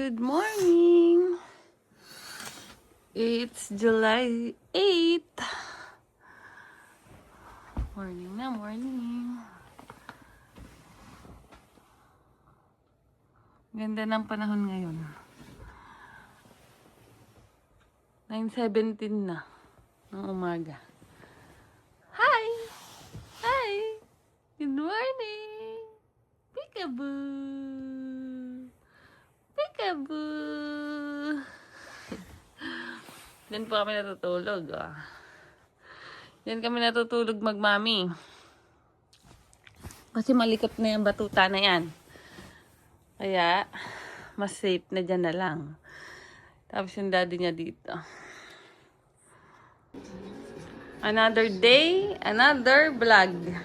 Good morning! It's July 8th. Morning na, morning. Ganda ng panahon ngayon. 9:17 na ng umaga. Hi! Hi! Good morning! Peekaboo! Peekaboo! Yan po kami natutulog. Yan kami natutulog magmami. Kasi malikot na yung batuta na yan. Kaya, mas safe na dyan na lang. Tapos yung daddy niya dito. Another day, another vlog.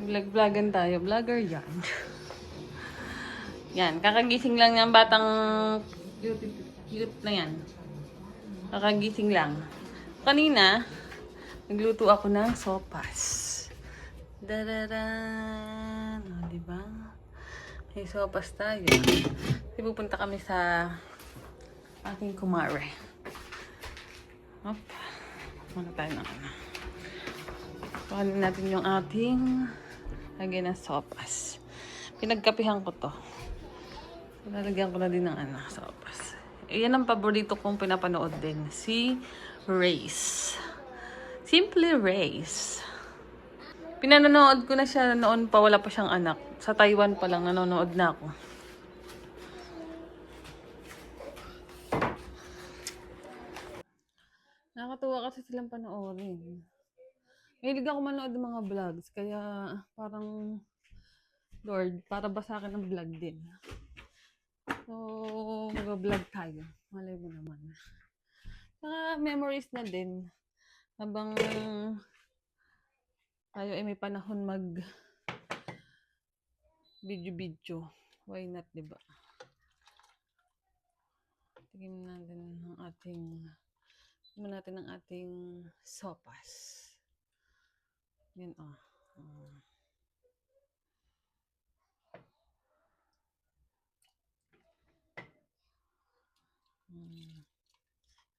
Vlog-vlogan tayo. Vlogger yan. Yan, kakagising lang ng batang cute na yan. Kakagising lang. Kanina, nagluto ako ng sopas. Dararan! O, diba? May sopas tayo. Kasi pupunta kami sa aking kumare. Hop. Muna tayo ng ano. Pakalin natin yung ating lagyan ng sopas. Pinagkapihan ko to. Lalagyan ko na din ng ano, sopas. Yan ang paborito kong pinapanood din. Si Race. Simply Race. Pinanonood ko na siya noon pa wala pa siyang anak. Sa Taiwan pa lang nanonood na ako. Nakakatuwa kasi silang panoorin. Mahilig ako manood ng mga vlogs. Kaya parang, Lord, para ba sa akin ang vlog din? So, mag-vlog tayo. Malay mo naman. Saka memories na din. Habang tayo ay may panahon mag video-video. Why not, diba? Tingnan natin ang ating sopas. Yan,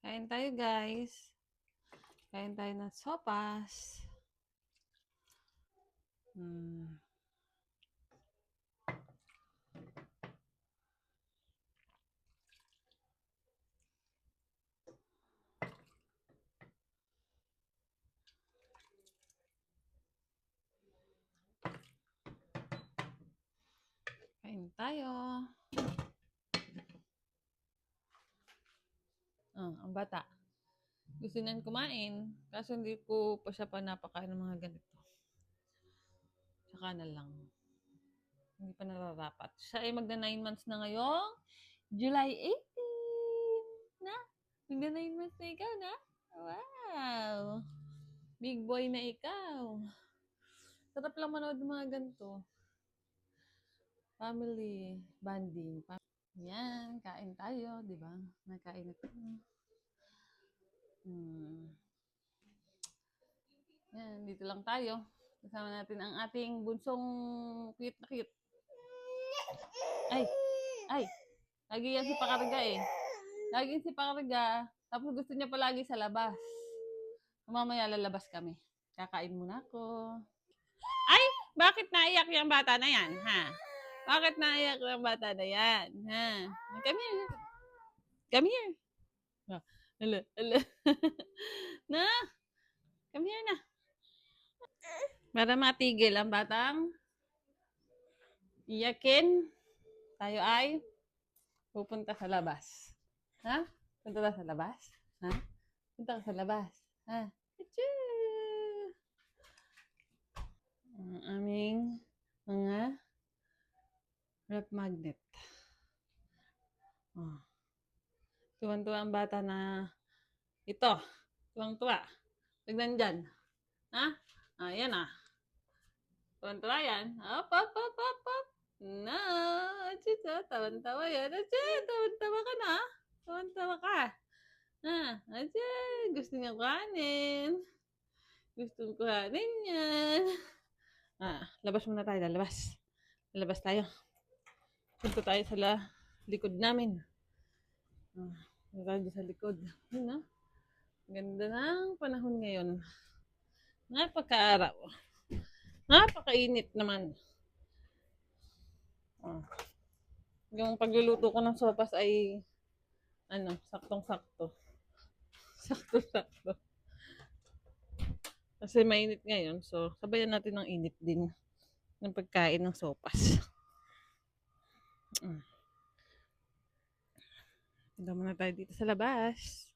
Kain tayo, guys. Kain tayo ng sopas. Kain tayo. Ang bata. Gusto niyan kumain. Kaso hindi ko pa siya napakain ng mga ganito. Saka na lang. Hindi pa nararapat. Siya ay magna 9 months na ngayong July 18. Na? Magna 9 months na ikaw, na? Wow! Big boy na ikaw. Sarap lang manood ng mga ganito. Family bonding. Yan, kain tayo, di ba? Nakain na tayo. Yan, dito lang tayo. Kasama natin ang ating bunsong cute na cute. Ay! Lagi yan si Pakarga eh. Lagi si Pakarga. Tapos gusto niya palagi sa labas. Mamaya lalabas kami. Kakain muna ako. Ay! Bakit naiyak yung bata na yan? Ha? Bakit naiyak yung bata na yan? Ha? Come here. Come here. Ala. Na? Come here na. Para matigil ang batang iyakin, tayo ay pupunta sa labas. Ha? Punta ka sa labas? Ha? Punta ka sa labas? Ha? Achoo! Ang aming mga rep magnet. Tuwan-tuwa ang bata na ito. Tuwang-tuwa. Tignan dyan. Ha? Ayan ah. Tuwan-tuwa yan. Op. No. Achoo, tawan-tawa yan. Achoo, tawan-tawa ka na. Tawan-tawa ka. Achoo, gusto niya kuhanin. Gustong kuhanin yan. Labas muna tayo. Lalabas tayo. Punta tayo sa likod namin. Punta tayo sa likod. Yun na. Ganda ng panahon ngayon. Napaka-araw. Napakainit naman. Ah. Yung pagluluto ko ng sopas ay saktong-sakto. Sakto-sakto. Kasi mainit ngayon, so sabayan natin ng init din ng pagkain ng sopas. Punta muna tayo dito sa labas.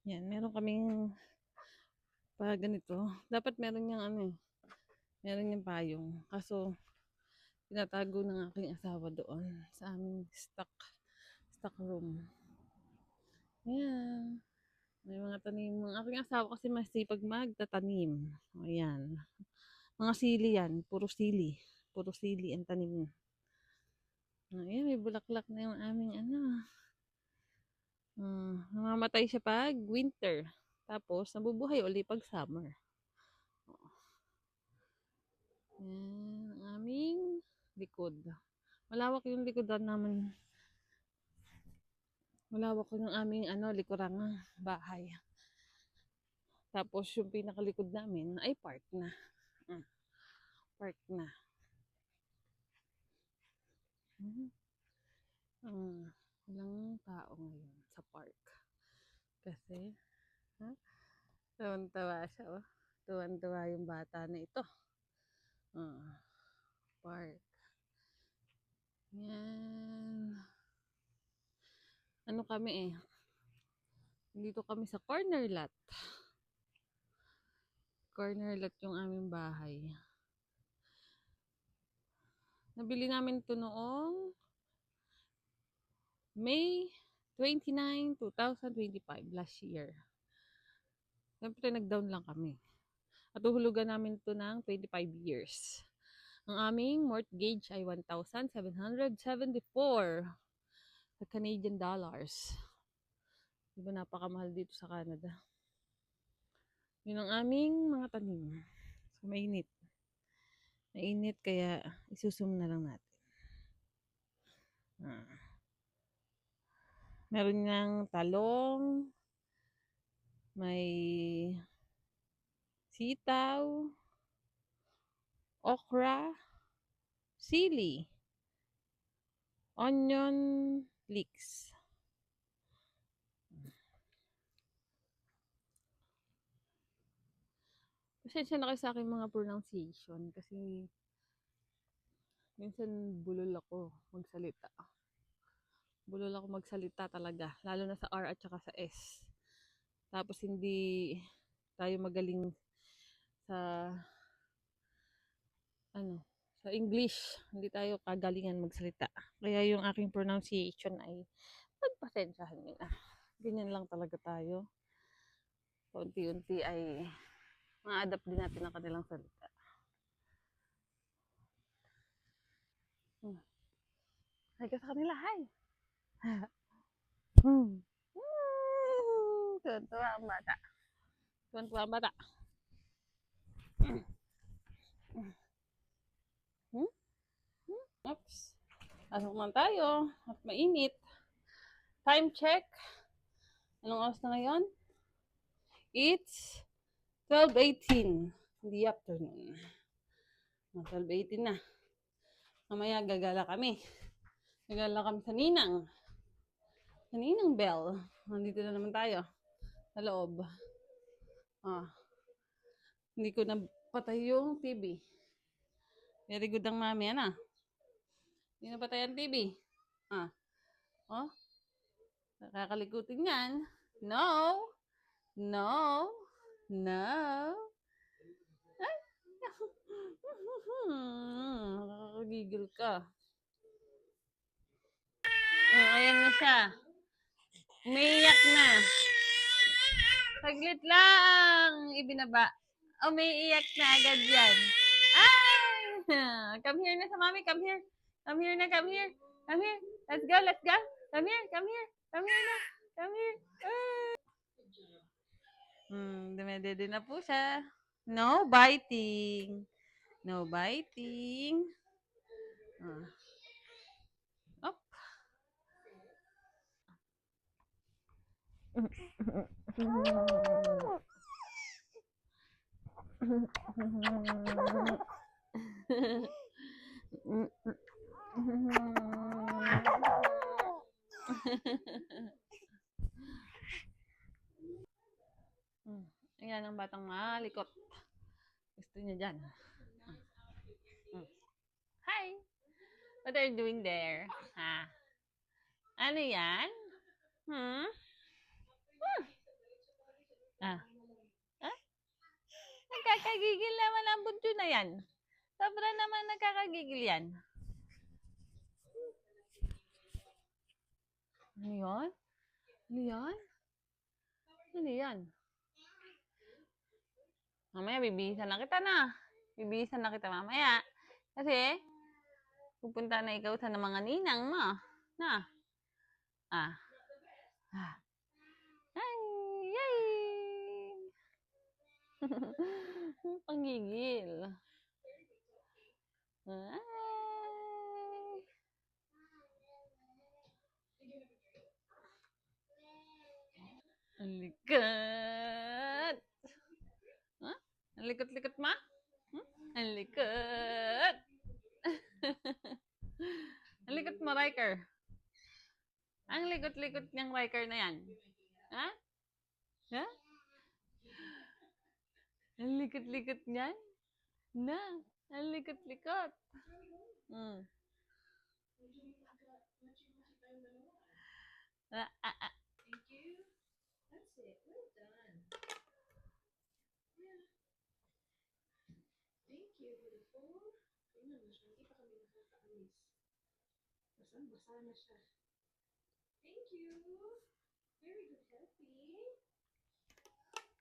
Yan, meron kaming ganito. Dapat meron niyang meron niyang payong. Kaso, tinatago ng aking asawa doon sa aming stock room. Yan. May mga tanim. Ang aking asawa kasi masipag magtatanim. Ayan. Mga sili yan. Puro sili. Puro sili ang tanim. Ayan, may bulaklak na yung aming namamatay siya pag winter. Tapos, nabubuhay uli pag summer. Ayan, ang aming likod. Malawak yung likodan naman. Malawak yung aming likurang bahay. Tapos, yung pinakalikod namin ay park na. Park na. Walang tao ngayon sa park. Kasi, tuwan-tuwa siya, oh. Tuwan-tuwa yung bata na ito. Park. Yan. Kami dito kami sa corner lot. Corner lot yung aming bahay. Nabili namin ito noong May 29, 2025, last year. Siyempre, nag-down lang kami. At uhulugan namin ito ng 25 years. Ang aming mortgage ay 1,774 sa Canadian dollars. Diba napakamahal dito sa Canada. Yun ang aming mga tanim. So, mainit. Mainit kaya isusum na lang natin. Meron niyang talong, may sitaw, okra, sili, onion leeks. Pasensya na kayo sa aking mga pronunciation kasi minsan bulol ako magsalita. Bulol ako magsalita talaga, lalo na sa R at saka sa S. Tapos hindi tayo magaling sa sa English. Hindi tayo kagalingan magsalita. Kaya yung aking pronunciation ay pagpasensyahan nyo na. Ganyan lang talaga tayo. Unti-unti ay ma-adapt din natin ang kanilang salita. Hi ka sa kanila, hi! Tuwan-tuwa ang bata. Tuwan-tuwa ang bata. Oops. Pasok naman tayo. At mainit. Time check. Anong oras na ngayon? It's 12:18 in the afternoon. 12:18 na. Mamaya gagala kami. Gagala kami sa Ninang. Sa Ninang Bell. Nandito na naman tayo. Sa loob. Hindi ko na patay yung TV. Very good ang mami, Hindi na patay ang TV. Nakakalikutin yan. No. No. No. Ay. Nakakagigil ka. Ayan na siya. Umiiyak na. Saglit lang. Ibinaba. Umiiyak na agad yan. Ay! Come here na sa mami. Come here. Come here na. Come here. Come here. Let's go. Let's go. Come here. Come here. Come here na. Come here. Dumedede na po siya. No biting. No biting. Up. Ayan ang batang malikot. Gusto niya dyan. Hi! What are you doing there? Ha? Ano yan? Hmm? Ah? Ah? Nagkakagigil naman ang bunso na yan. Sobra naman nagkakagigil yan. Ano yan? Ano yan? Ano yan? Mamaya bibihisan na kita na. Bibihisan na kita mamaya. Kasi, pupunta na ikaw sa mga ninang mo. Na? Ah. Ah. Ay! Yay! Pangigil. Ay! Ang likat! Huh? Ang likot-likot ma? Ang likot! Ang likot mo, Riker. Ang likot-likot niyang Riker na yan. Ha? Ha? Ang likot-likot niyan? Na, ang likot-likot. Ah, ah, ah. Thank you. That's it. Well done. Yeah. Thank you, beautiful. Tingnan mo siya. Hindi pa kami nakakaalis. Basang-basa na siya. Thank you. Very good, healthy.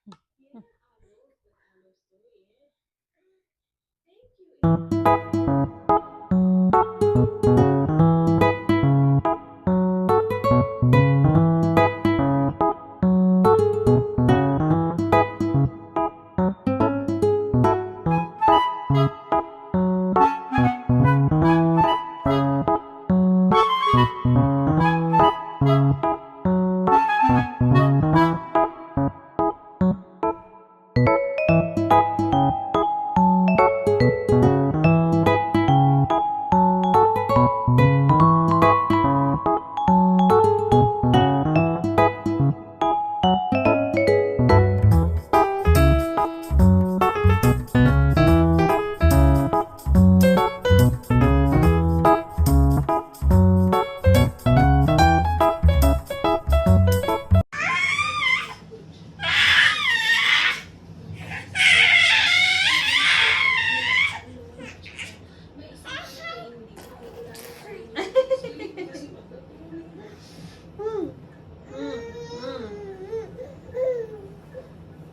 Yeah, olives. The olives too, yeah. Thank you.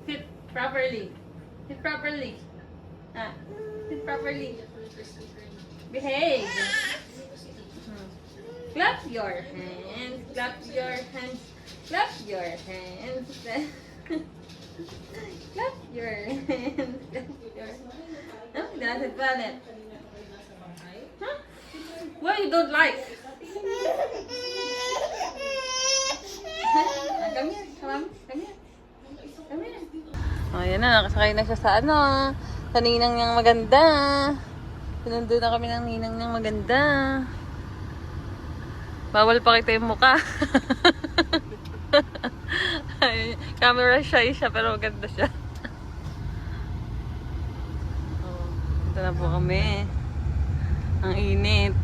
Sit properly. Sit properly. Ah, sit properly. Behave. Clap your hands. Clap your hands. Clap your hands. Clap your hands. Clap your. No, that's it, Planet. Huh? What you don't like? Come here, come here. Come here. Oh, yan na, nakasakay na siya sa ano, sa ninang niyang maganda. Sinundo na kami ng ninang niyang maganda. Bawal pa kita yung mukha. Camera shy siya, pero maganda siya. Oh, ito na po kami. Ang init.